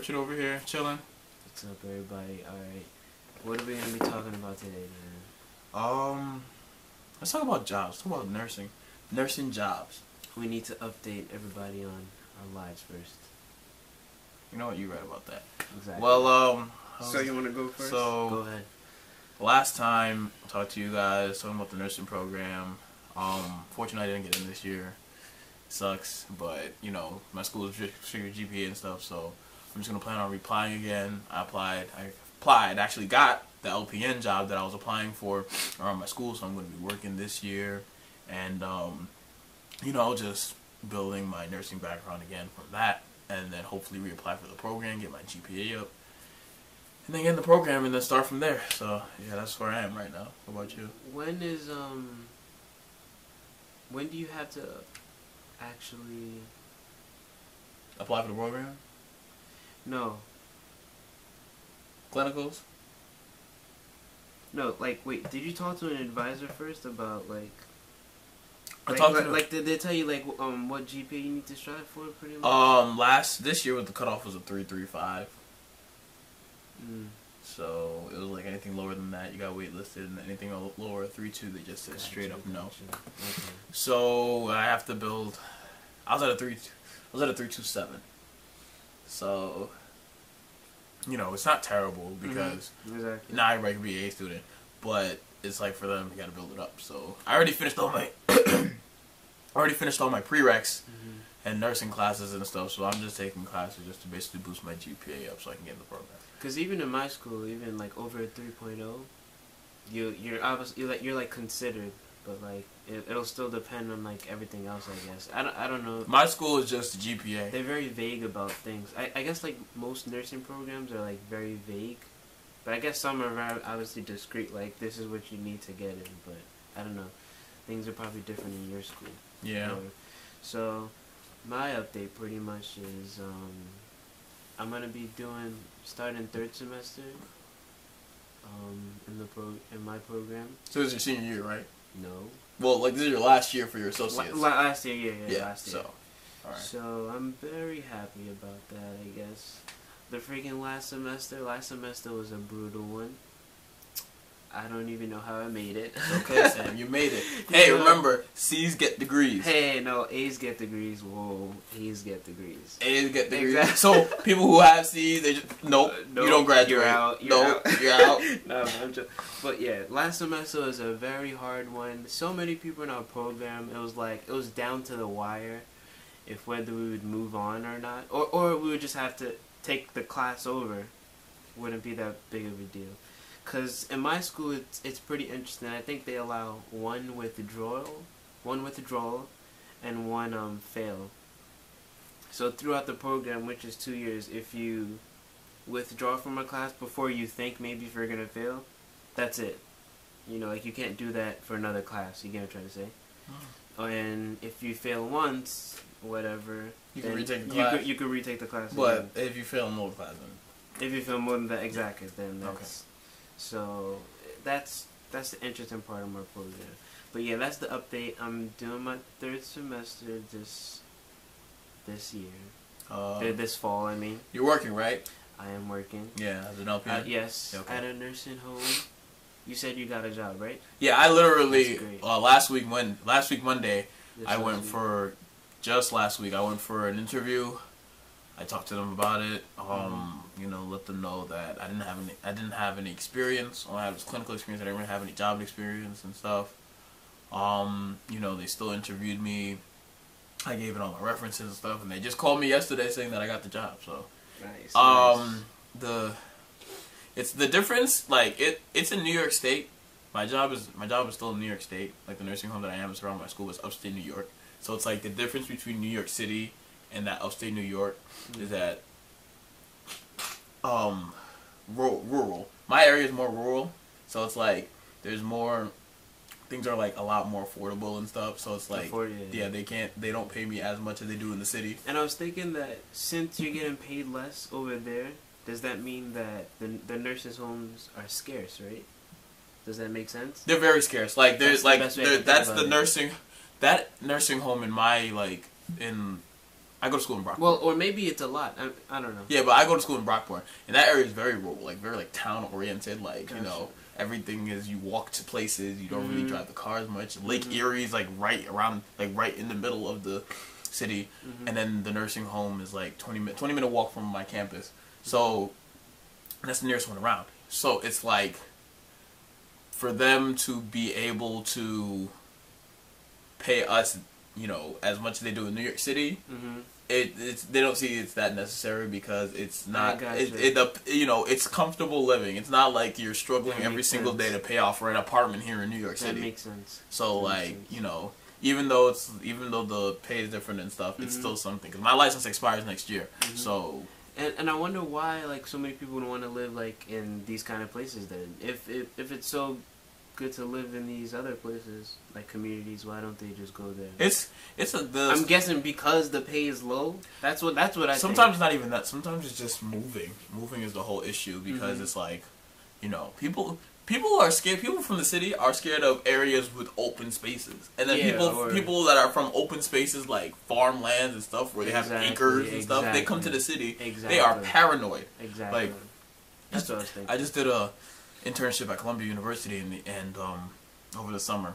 Richard over here, chilling. What's up, everybody? Alright. What are we going to be talking about today, man? Let's talk about jobs. Talk about nursing. Nursing jobs. We need to update everybody on our lives first. You know what? You're right about that. Exactly. Well, So you want to go first? So, go ahead. last time I talked to you guys talking about the nursing program. Fortunately, I didn't get in this year. Sucks, but you know my school is figured GPA and stuff, so I'm just gonna plan on reapplying again. I applied, actually got the LPN job that I was applying for around my school, so I'm gonna be working this year, and you know, just building my nursing background again from that, and then hopefully reapply for the program, get my GPA up, and then get in the program, and then start from there. So yeah, that's where I am right now. What about you? When do you have to actually Apply for the program? No. Clinicals? No, like, wait, did you talk to an advisor first about, like... I talked to did they tell you, like, what GPA you need to strive for, pretty much? This year, the cutoff was a 3.35. Mm. So, it was like anything lower than that, you got waitlisted, and anything lower, 3.2, they just said straight up no. Okay. So, I have to build... I was at a 3.27. So, you know, it's not terrible, because Exactly. not everybody can be an A student, but it's like for them, you gotta build it up. So, I already finished all my... prereqs and nursing classes and stuff, so I'm just taking classes just to basically boost my GPA up so I can get in the program. Because even in my school, even like over a 3.0, you're obviously you're like considered, but like it'll still depend on like everything else, I guess. I don't know. My school is just the GPA. They're very vague about things. I guess like most nursing programs are like very vague, but I guess some are very obviously discreet. Like this is what you need to get in, but I don't know. Things are probably different in your school. Yeah. So my update pretty much is I'm gonna be starting third semester in my program. So this is your senior year, right? No. Well, like this is your last year for your associates. Last year, yeah, last year. So, all right. So I'm very happy about that, I guess. The freaking last semester was a brutal one. I don't even know how I made it. Okay, Sam, you made it. Hey, remember, C's get degrees. Hey, no, A's get degrees. Whoa, A's get degrees. A's get degrees. Exactly. So people who have C's, they just nope, you don't graduate. You're out. You're out. No, I'm joking. But yeah, last semester was a very hard one. So many people in our program, it was down to the wire, if whether we would move on or not, or we would just have to take the class over. Wouldn't be that big of a deal. Because in my school, it's pretty interesting. I think they allow one withdrawal, and one fail. So throughout the program, which is 2 years, if you withdraw from a class before you think maybe if you're going to fail, that's it. You know, like you can't do that for another class, you get what I'm trying to say? Oh. And if you fail once, whatever, you can retake the class. You could retake the class. But if you fail more class, then... If you fail more than that, exactly, then that's... Okay. So that's the interesting part of my program. But yeah, that's the update. I'm doing my third semester this year. This fall, I mean. You're working, right? I am working. Yeah, as an LPN? Yes, okay. At a nursing home. You said you got a job, right? Yeah, I literally last week Monday, just last week I went for an interview. I talked to them about it. You know, let them know that I didn't have any experience. All I had was clinical experience. I didn't really have any job experience and stuff. You know, they still interviewed me. I gave it all my references and stuff, and they just called me yesterday saying that I got the job. So, nice. It's the difference. Like it's in New York State. My job is still in New York State. Like the nursing home that I am is around my school is upstate New York. So it's like the difference between New York City and that upstate New York is that rural. My area is more rural, so it's like there's more things are like a lot more affordable and stuff. So it's like they don't pay me as much as they do in the city. And I was thinking that since you're getting paid less over there, does that mean that the nurses' homes are scarce, right? Does that make sense? They're very scarce. Like that's the nursing home in my in I go to school in Brockport. Well, or maybe it's a lot. I don't know. Yeah, but I go to school in Brockport, and that area is very rural, like very like town oriented. Like Gotcha. you know, everything is you walk to places. You don't really drive the car as much. Lake Erie is like right around, like right in the middle of the city, and then the nursing home is like 20-minute walk from my campus. So that's the nearest one around. So it's like for them to be able to pay us, you know, as much as they do in New York City, it's they don't see it's that necessary because it's not. You know, it's comfortable living. It's not like you're struggling every single day to pay off for an apartment here in New York City. That makes sense. So like you know. Even though the pay is different and stuff, it's still something. Cause my license expires next year, so. And I wonder why like so many people would want to live like in these kind of places. Then, if it's so good to live in these other places like communities, why don't they just go there? I'm guessing because the pay is low. That's what I. Sometimes it's not even that. Sometimes it's just moving. Moving is the whole issue because it's like, you know, people are scared. People from the city are scared of areas with open spaces, and then people that are from open spaces like farmlands and stuff where they have acres and stuff. They come to the city. They are paranoid. Exactly. Like that's what I was thinking. I just did a internship at Columbia University and over the summer,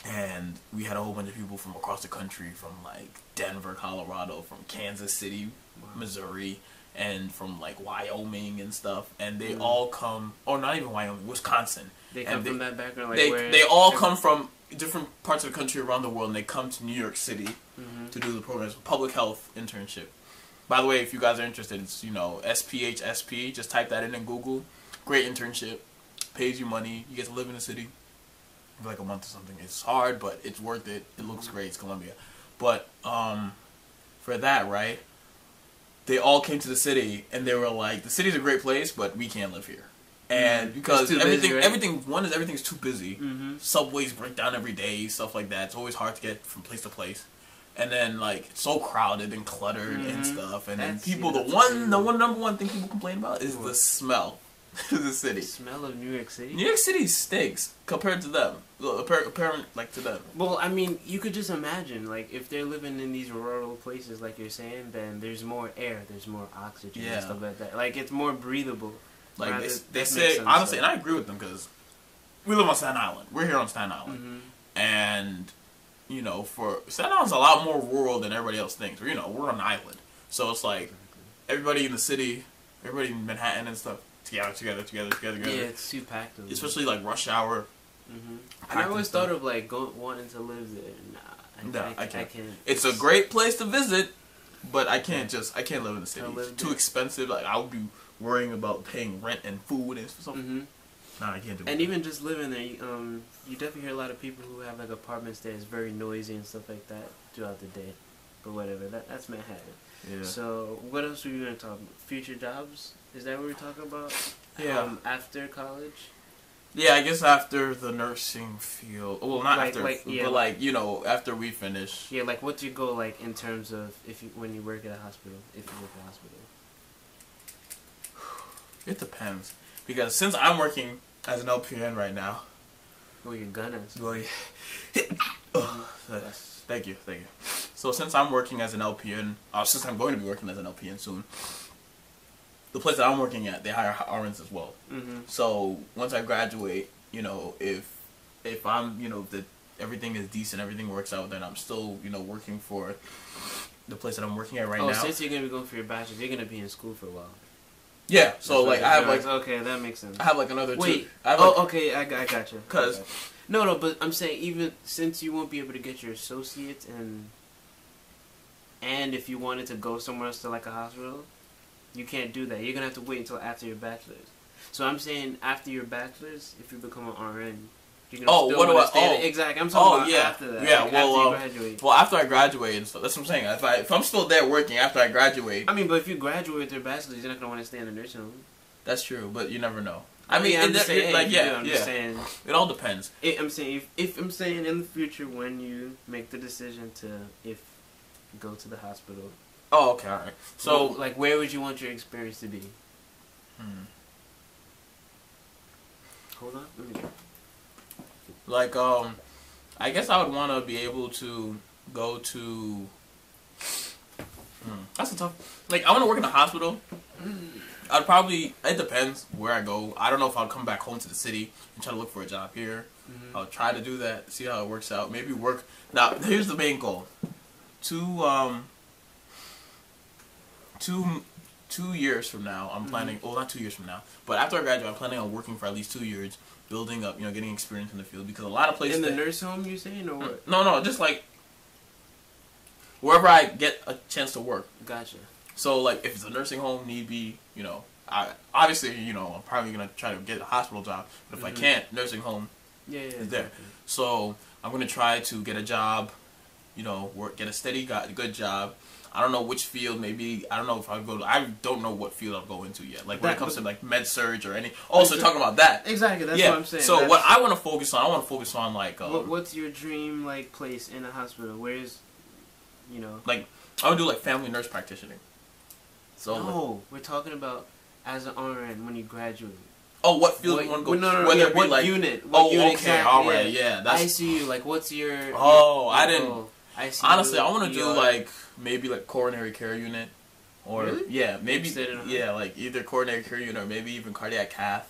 and we had a whole bunch of people from across the country, from like Denver, Colorado, from Kansas City, Missouri. And from like Wyoming and stuff, and they all come, or not even Wyoming, Wisconsin. They come from that background. Like they all come from different parts of the country around the world, and they come to New York City to do the program. It's a public health internship. By the way, if you guys are interested, it's, you know, SPHSP. Just type that in Google. Great internship, pays you money. You get to live in the city for like a month or something. It's hard, but it's worth it. It looks great. It's Columbia, but for that, right? They all came to the city, and they were like, the city's a great place, but we can't live here. And because everything's too busy. Subways break down every day, stuff like that. It's always hard to get from place to place. And then, like, it's so crowded and cluttered and stuff. And then people, the number one thing people complain about is the smell of the city. The smell of New York City? New York City stinks compared to them. Apparent, like, to them. Well, I mean, you could just imagine, like, if they're living in these rural places, like you're saying, then there's more air, there's more oxygen and stuff like that. Like, it's more breathable. Like, they say, honestly, and I agree with them, because we live on Staten Island. We're here on Staten Island. And, you know, Staten Island's a lot more rural than everybody else thinks. You know, we're on an island. So it's like, everybody in the city, everybody in Manhattan and stuff, together. Yeah, it's too packed. Especially, like, rush hour. I always thought of, like, wanting to live there. I can't. It's a great place to visit, but I can't live in the city. It's too expensive. Like, I would be worrying about paying rent and food and stuff. Nah, I can't do it. And even just living there, you definitely hear a lot of people who have, like, apartments there. It's very noisy and stuff like that throughout the day. But whatever, that's Manhattan. Yeah. So, what else were you going to talk about? Future jobs? Is that what we're talking about? Yeah. After college? Yeah, I guess after the nursing field. Well, not after, but like, you know, after we finish. Yeah, like, what's your goal, like, in terms of when you work at a hospital? If you work at a hospital. It depends, because since I'm working as an LPN right now. Well, you're gonna. Well, thank you. So since I'm working as an LPN, since I'm going to be working as an LPN soon, the place that I'm working at, they hire RNs as well. So once I graduate, you know, if I'm, you know, that everything is decent, everything works out, then I'm still, you know, working for the place that I'm working at right now. Since you're gonna be going for your bachelor's, you're gonna be in school for a while. Yeah, so like I have like okay, that makes sense. I have like another Wait. I got you. Cause no, but I'm saying even since you won't be able to get your associates and if you wanted to go somewhere else to like a hospital, you can't do that. You're gonna have to wait until after your bachelor's. So I'm saying after your bachelor's, if you become an RN, you're gonna exactly. I'm talking about after that. Yeah, like well, after you graduate. Well, after I graduate and stuff. That's what I'm saying. If I'm still there working after I graduate. I mean, but if you graduate with your bachelor's, you're not gonna want to stay in the nursing home. That's true, but you never know. I'm just saying, it all depends. I'm saying if I'm saying in the future when you make the decision to go to the hospital. Oh, okay, all right. So, like, where would you want your experience to be? Hold on, let me go. Like, I guess I would want to be able to go to That's a tough. Like, I want to work in a hospital. I'd probably. It depends where I go. I don't know if I'll come back home to the city and try to look for a job here. I'll try to do that. See how it works out. Maybe work. Now, here's the main goal. 2 years from now, I'm planning. Well, not 2 years from now, but after I graduate, I'm planning on working for at least 2 years, building up. Getting experience in the field because a lot of places in the nurse home. You saying or what? No, just like wherever I get a chance to work. Gotcha. So, like, if it's a nursing home, need be, I obviously, I'm probably gonna try to get a hospital job. But if I can't, nursing home is there. Exactly. So I'm gonna try to get a job, work, get a steady, good job. I don't know which field. Maybe I don't know if I go. I don't know what field I'll go into yet. Like when it comes to like med surg or any. Also talking about that. Exactly. That's what I'm saying. So what I want to focus on, like. What's your dream like place in a hospital? Where's, Like I would do like family nurse practitioner. So no, we're talking about as an RN when you graduate. Oh, what field you want to go? No, Whether it be what like unit? What unit okay, exactly, all right, yeah. That's ICU. Like, what's your? Oh, I didn't. ICU, honestly, I want to do like maybe like coronary care unit, or really? Yeah, maybe like either coronary care unit or maybe even cardiac cath.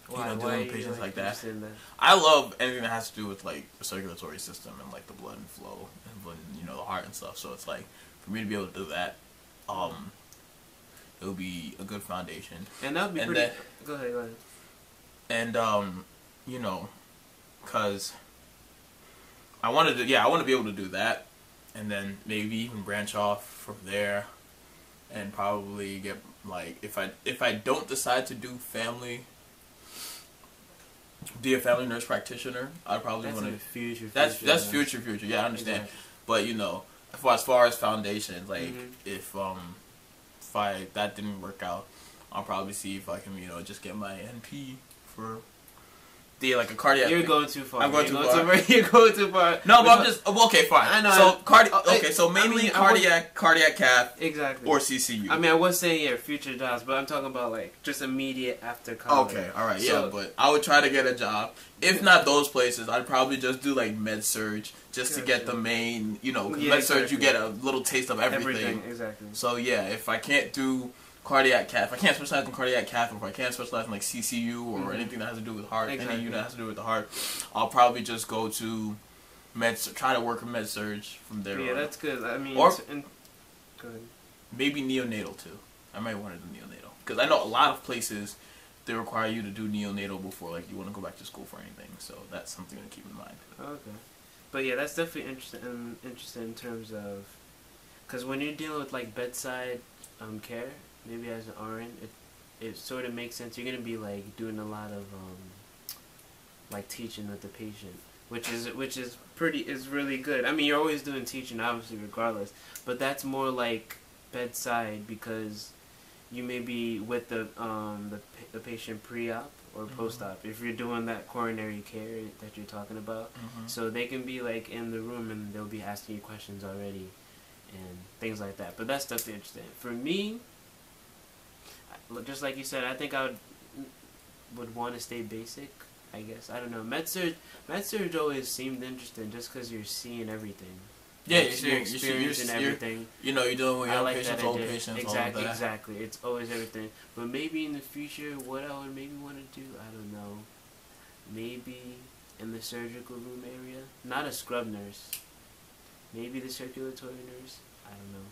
Why dealing with patients like that. that. I love anything that has to do with like the circulatory system and like the blood and flow and the heart and stuff. So it's like for me to be able to do that, it would be a good foundation. And that would be pretty. Go ahead. And cause I want to be able to do that, and then maybe even branch off from there, and probably get like if I don't decide to be a family nurse practitioner, I probably want to. Future. That's future. Yeah, I understand. Exactly. But as far as foundations, like if that didn't work out, I'll probably see if I can just get my NP for like a cardiac. You're going too far. I'm going too far. You're going too far. No, but I'm just okay. Fine. I know. So mainly cardiac cath. Exactly. Or CCU. I mean, I was saying future jobs, but I'm talking about like just immediate after college. Okay, all right, so, yeah. But I would try to get a job. If not those places, I'd probably just do like med surg just to get the main. Med surg you get a little taste of everything. Exactly. So yeah, if I can't do cardiac cath, if I can't specialize in cardiac cath, or if I can't specialize in like CCU or anything that has to do with heart, any unit that has to do with the heart, I'll probably just go to try to work in med surg from there. Yeah, that's good. I mean, or go ahead. Maybe neonatal too. I might want to do neonatal because I know a lot of places they require you to do neonatal before like you want to go back to school for anything. So that's something to keep in mind. Okay, but yeah, that's definitely interesting in terms of because when you're dealing with like bedside care. Maybe as an RN, it sort of makes sense. You're gonna be like doing a lot of like teaching with the patient, which is really good. I mean, you're always doing teaching, obviously, regardless. But that's more like bedside because you may be with the patient pre-op or post-op if you're doing that coronary care that you're talking about. So they can be like in the room and they'll be asking you questions already and things like that. But that's definitely interesting. For me. Just like you said, I think I would want to stay basic. I guess I don't know. Med surg always seemed interesting just because you're seeing everything. Yeah, like, you're experiencing everything. You're dealing with young patients, old patients, exactly, all of that. Exactly. It's always everything. But maybe in the future, what I would maybe want to do, I don't know. Maybe in the surgical room area, not a scrub nurse. Maybe the circulatory nurse. I don't know.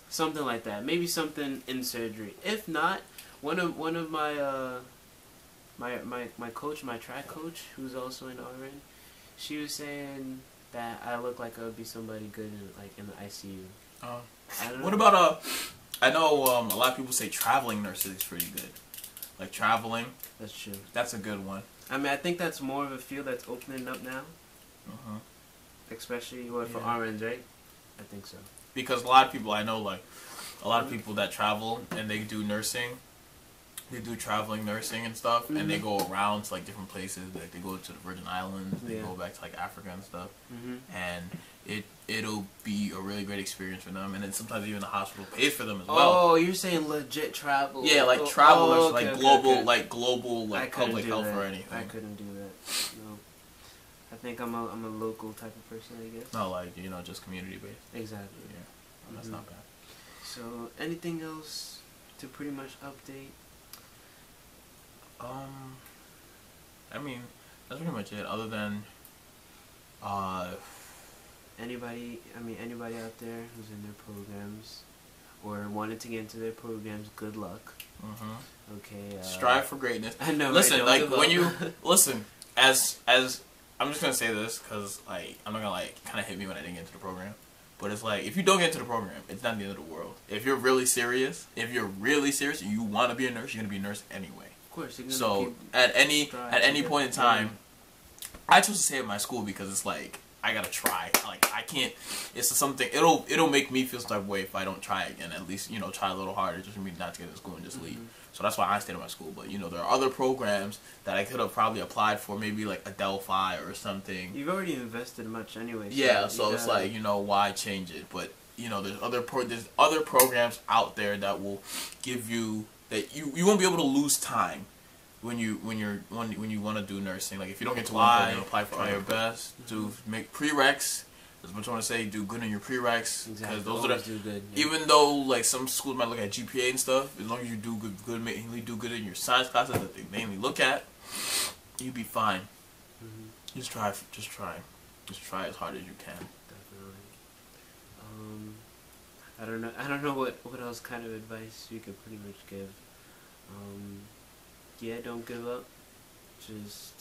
Something like that. Maybe something in surgery. If not, one of my my coach, my track coach, who's also an RN, she was saying that I look like I would be somebody good in the ICU. What about I know a lot of people say traveling nursing is pretty good. Like traveling. That's true. That's a good one. I mean, I think that's more of a field that's opening up now. Especially for RNs, right? I think so. Because a lot of people I know, like a lot of people that travel and they do nursing, they do traveling nursing and stuff, and they go around to like different places. Like they go to the Virgin Islands, they go back to like Africa and stuff, and it'll be a really great experience for them. And then sometimes even the hospital pays for them as well. Oh, you're saying legit travel? Yeah, like travelers, like global, like public health or anything. I couldn't do that. No. I think I'm a local type of person, I guess. Not like, you know, just community based. Exactly. Yeah, well, that's not bad. So, anything else to pretty much update? I mean, that's pretty much it. Other than, anybody out there who's in their programs or wanted to get into their programs, good luck. Okay. Strive for greatness. I know. Listen, right? like when you listen, as I'm just gonna say this because like I'm not gonna like kind of hit me when I didn't get into the program, but it's like if you don't get into the program, it's not the end of the world. If you're really serious, and you want to be a nurse, you're gonna be a nurse anyway. Of course. You're gonna So at any point in time, I chose to stay at my school because it's like I gotta try. Like I can't. It's something. It'll make me feel some type of way if I don't try again. At least try a little harder just for me not to get into school and just leave. So that's why I stayed at my school. But there are other programs that I could have probably applied for, maybe like a Delphi or something. You've already invested much anyway. Yeah. So it's like why change it? But there's other programs out there that will give you that you won't be able to lose time. When you want to do nursing, like if you don't get to apply for your best, make prereqs. That's what I want to say. Do good in your prereqs because those are even though like some schools might look at GPA and stuff. As long as you do mainly do good in your science classes that they mainly look at, you'll be fine. Just try as hard as you can. Definitely. I don't know what else kind of advice you could pretty much give. Yeah, don't give up. Just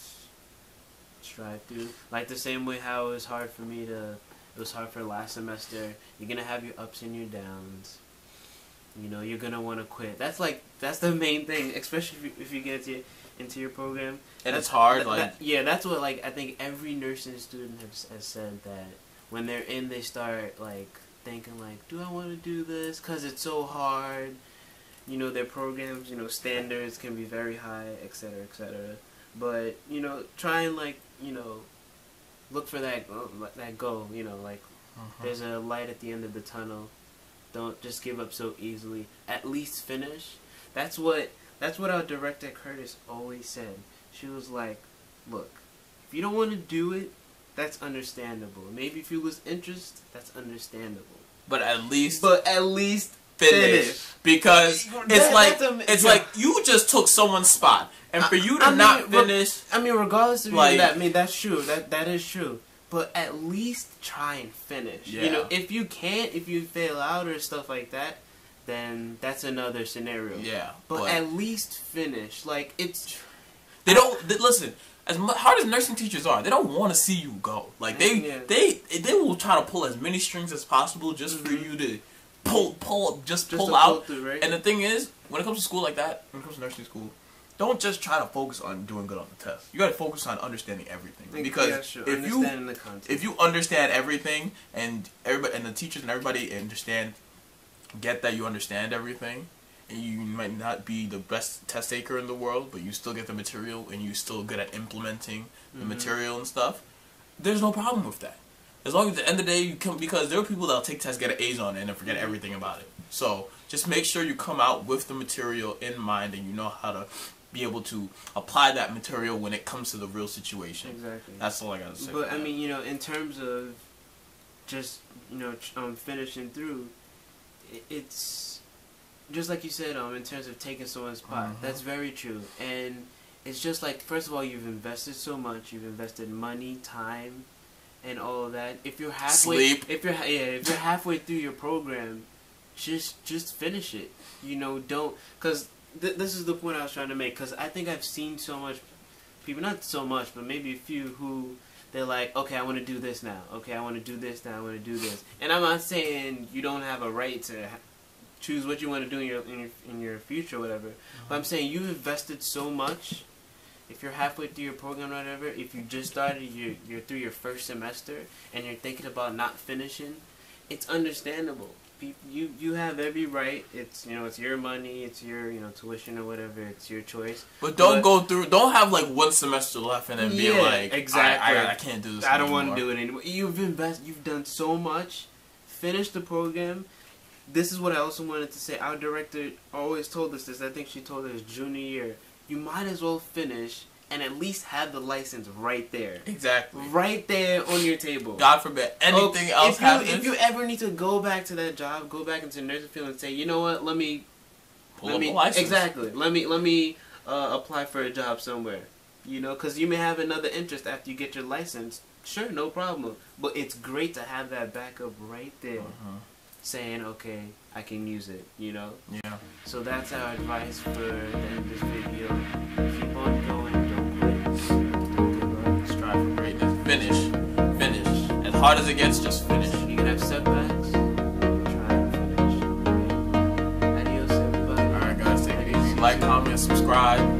strive through. Like the same way how it was hard for me it was hard for last semester. You're gonna have your ups and your downs. You're gonna want to quit. That's the main thing, especially if you get into your program. And it's hard. That's what I think every nursing student has said that when they're in, they start thinking do I want to do this? 'Cause it's so hard. Their programs, standards can be very high, etc., etc. But, try and, look for that goal, there's a light at the end of the tunnel. Don't just give up so easily. At least finish. That's what our director Curtis always said. She was like, look, if you don't want to do it, that's understandable. Maybe if you lose interest, that's understandable. But at least finish. Because it's like you just took someone's spot, and for you to not finish. Regardless of that, that's true. That is true. But at least try and finish. Yeah. If you can't, if you fail out or stuff like that, then that's another scenario. Yeah. But at least finish. They don't listen. As hard as nursing teachers are, they don't want to see you go. They will try to pull as many strings as possible just for you to pull out. Right? And the thing is, when it comes to school like that, when it comes to nursing school, don't just try to focus on doing good on the test. You got to focus on understanding everything. Because if you understand everything, and everybody and the teachers and everybody get that you understand everything, and you might not be the best test taker in the world, but you still get the material and you're still good at implementing the material and stuff, there's no problem with that. As long as at the end of the day you come, because there are people that'll take tests, get an A's on it, and then forget everything about it. So just make sure you come out with the material in mind, and you know how to be able to apply that material when it comes to the real situation. Exactly. That's all I gotta say. But I mean, in terms of just finishing through, it's just like you said. In terms of taking someone's spot, that's very true. And it's just first of all, you've invested so much. You've invested money, time, and all of that. If you're halfway, if you're halfway through your program, just finish it. Don't, because this is the point I was trying to make. Because I think I've seen so much people, not so much, but maybe a few who they're like, okay, I want to do this now. Okay, I want to do this now. I want to do this. And I'm not saying you don't have a right to choose what you want to do in your future, or whatever. But I'm saying you've invested so much. If you're halfway through your program or whatever, if you just started, you're through your first semester, and you're thinking about not finishing, it's understandable. You have every right. It's it's your money, it's your tuition or whatever. It's your choice. But don't have one semester left and then be like, exactly, I can't do this. I don't want to do it anymore. You've done so much. Finish the program. This is what I also wanted to say. Our director always told us this. I think she told us junior year. You might as well finish and at least have the license right there. Exactly. Right there on your table. God forbid anything else happens. If you ever need to go back to that job, go back into the nursing field and say, you know what, let me pull up a license. Exactly. Let me apply for a job somewhere. You know, because you may have another interest after you get your license. Sure, no problem. But it's great to have that backup right there, saying, okay, I can use it. You know. Yeah. So that's our advice for the end of this video. Keep on going. Don't quit. Don't give up. Strive for greatness. Finish. As hard as it gets, just finish. You can have setbacks. Try and finish. Okay? Adios, everybody. Alright, guys, take it easy. Like, comment, subscribe.